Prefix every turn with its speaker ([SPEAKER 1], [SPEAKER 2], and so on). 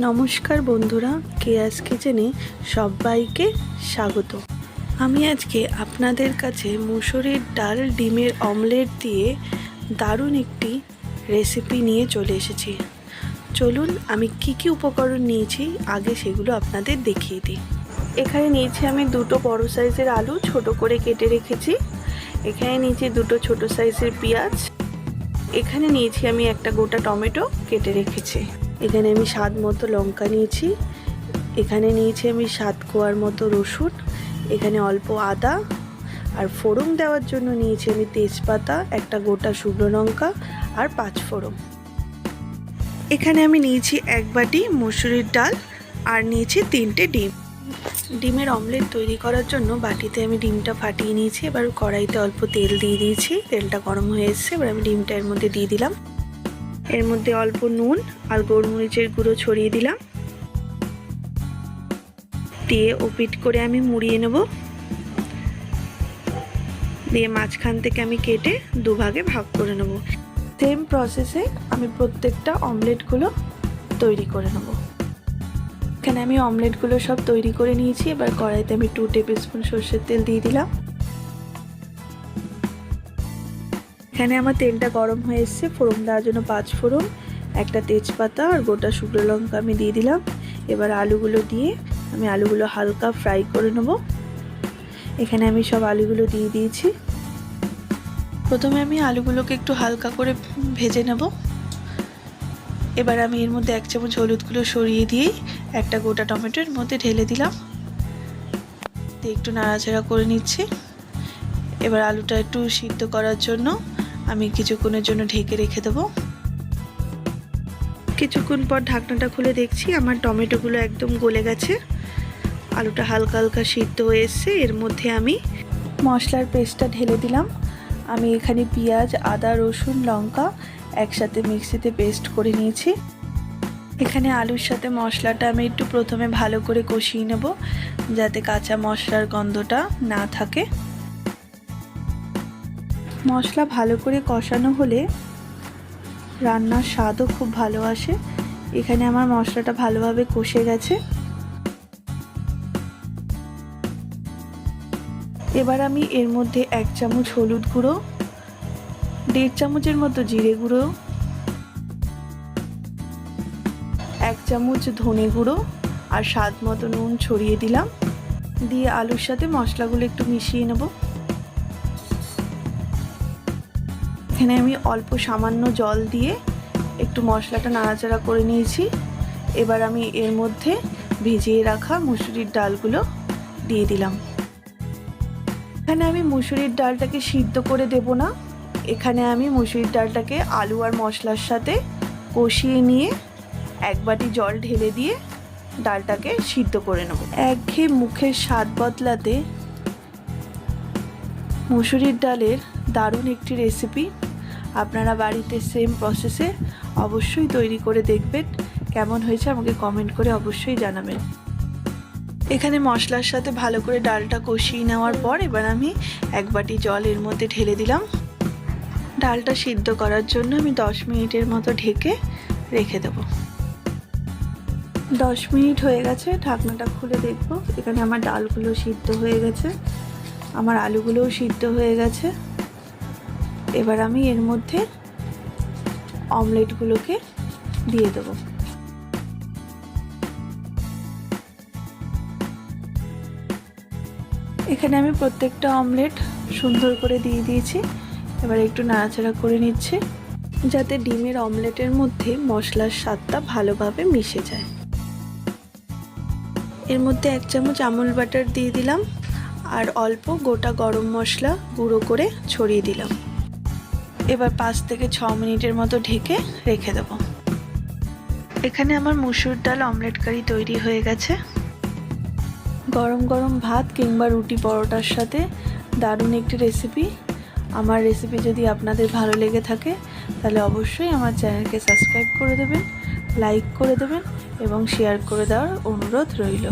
[SPEAKER 1] নমস্কার বন্ধুরা, কেয়াস কিচেনে সবাইকে স্বাগত। আমি আজকে আপনাদের কাছে মুসুরির ডাল ডিমের অমলেট দিয়ে দারুণ একটি রেসিপি নিয়ে চলে এসেছি। চলুন আমি কি উপকরণ নিয়েছি আগে সেগুলো আপনাদের দেখিয়ে দিই। এখানে নিয়েছি আমি দুটো বড় সাইজের আলু ছোট করে কেটে রেখেছি। এখানে নিয়েছি দুটো ছোট সাইজের পেঁয়াজ। এখানে নিয়েছি আমি একটা গোটা টমেটো কেটে রেখেছি। এখানে আমি স্বাদ মতো লঙ্কা নিয়েছি। এখানে নিয়েছি আমি 7 কোয়ার মতো রসুন। এখানে অল্প আদা আর ফোড়ন দেওয়ার জন্য নিয়েছি আমি তেজপাতা, একটা গোটা শুকনো লঙ্কা আর 5 ফোড়ন। এখানে আমি নিয়েছি 1 বাটি মুসুরির ডাল আর নিয়েছি 3টে ডিম। ডিমের অমলেট তৈরি করার জন্য বাটিতে আমি ডিমটা ফাটিয়ে নিয়েছি। এবার কড়াইতে অল্প তেল দিয়ে দিয়েছি। তেলটা গরম হয়ে এসেছে। এবার আমি ডিমটা এর মধ্যে দিয়ে দিলাম। এর মধ্যে অল্প নুন আর গোলমরিচের গুঁড়ো ছড়িয়ে দিলাম। দিয়ে ওপিট করে আমি মুড়িয়ে নেব। দিয়ে মাঝখান থেকে আমি কেটে দুভাগে ভাগ করে নেব। সেম প্রসেসে আমি প্রত্যেকটা অমলেটগুলো তৈরি করে নেব। এখানে আমি অমলেটগুলো সব তৈরি করে নিয়েছি। এবার কড়াইতে আমি 2 টেবিল স্পুন সরষের তেল দিয়ে দিলাম। এখানে আমার তেলটা গরম হয়ে এসেছে। ফোড়ন দেওয়ার জন্য 5 ফোড়ন, একটা তেজপাতা আর গোটা শুকনো লঙ্কা আমি দিয়ে দিলাম। এবার আলুগুলো দিয়ে আমি আলুগুলো হালকা ফ্রাই করে নেব। এখানে আমি সব আলুগুলো দিয়ে দিয়েছি। প্রথমে আমি আলুগুলোকে একটু হালকা করে ভেজে নেব। এবার আমি এর মধ্যে 1 চামচ হলুদগুলো সরিয়ে দিয়ে একটা গোটা টমেটোর মধ্যে ঢেলে দিলাম। দিয়ে একটু নাড়াচাড়া করে নিচ্ছি। এবার আলুটা একটু সিদ্ধ করার জন্য আমি কিছুক্ষণের জন্য ঢেকে রেখে দেবো। কিছুক্ষণ পর ঢাকনাটা খুলে দেখছি আমার টমেটোগুলো একদম গলে গেছে। আলুটা হালকা হালকা সিদ্ধ হয়ে এসছে। এর মধ্যে আমি মশলার পেস্টটা ঢেলে দিলাম। আমি এখানে পেঁয়াজ, আদা, রসুন, লঙ্কা একসাথে মিক্সিতে পেস্ট করে নিয়েছি। এখানে আলুর সাথে মশলাটা আমি একটু প্রথমে ভালো করে কষিয়ে নেব, যাতে কাঁচা মশলার গন্ধটা না থাকে। মশলা ভালো করে কষানো হলে রান্নার স্বাদও খুব ভালো আসে। এখানে আমার মশলাটা ভালোভাবে কষে গেছে। এবার আমি এর মধ্যে 1 চামচ হলুদ গুঁড়ো, 1.5 চামচের মতো জিরে গুঁড়ো, 1 চামচ ধনে গুঁড়ো আর স্বাদ মতো নুন ছড়িয়ে দিলাম। দিয়ে আলুর সাথে মশলাগুলো একটু মিশিয়ে নেব। এখানে আমি অল্প সামান্য জল দিয়ে একটু মশলাটা নাড়াচাড়া করে নিয়েছি। এবার আমি এর মধ্যে ভিজিয়ে রাখা মুসুরির ডালগুলো দিয়ে দিলাম। এখানে আমি মুসুরির ডালটাকে সিদ্ধ করে দেব না। এখানে আমি মুসুরির ডালটাকে আলু আর মশলার সাথে কষিয়ে নিয়ে 1 বাটি জল ঢেলে দিয়ে ডালটাকে সিদ্ধ করে নেব। একঘেয়ে মুখের স্বাদ বদলাতে মুসুরির ডালের দারুণ একটি রেসিপি। আপনারা বাড়িতে সেম প্রসেসে অবশ্যই তৈরি করে দেখবেন। কেমন হয়েছে আমাকে কমেন্ট করে অবশ্যই জানাবেন। এখানে মশলার সাথে ভালো করে ডালটা কষিয়ে নেওয়ার পর এবার আমি 1 বাটি জল এর মধ্যে ঢেলে দিলাম। ডালটা সিদ্ধ করার জন্য আমি 10 মিনিটের মতো ঢেকে রেখে দেব। 10 মিনিট হয়ে গেছে। ঢাকনাটা খুলে দেখব। এখানে আমার ডালগুলো সিদ্ধ হয়ে গেছে, আমার আলুগুলোও সিদ্ধ হয়ে গেছে। এবার আমি এর মধ্যে অমলেটগুলোকে দিয়ে দেব। এখানে আমি প্রত্যেকটা অমলেট সুন্দর করে দিয়ে দিয়েছি। এবার একটু নাড়াচাড়া করে নিচ্ছি, যাতে ডিমের অমলেটের মধ্যে মশলার স্বাদটা ভালোভাবে মিশে যায়। এর মধ্যে 1 চামচ আমুল বাটার দিয়ে দিলাম আর অল্প গোটা গরম মশলা গুঁড়ো করে ছড়িয়ে দিলাম। এবার 5 থেকে 6 মিনিটের মতো ঢেকে রেখে দেব। এখানে আমার মুসুর ডাল অমলেট কারি তৈরি হয়ে গেছে। গরম গরম ভাত কিংবা রুটি পরোটার সাথে দারুণ একটি রেসিপি। আমার রেসিপি যদি আপনাদের ভালো লেগে থাকে তাহলে অবশ্যই আমার চ্যানেলকে সাবস্ক্রাইব করে দেবেন, লাইক করে দেবেন এবং শেয়ার করে দেওয়ার অনুরোধ রইল।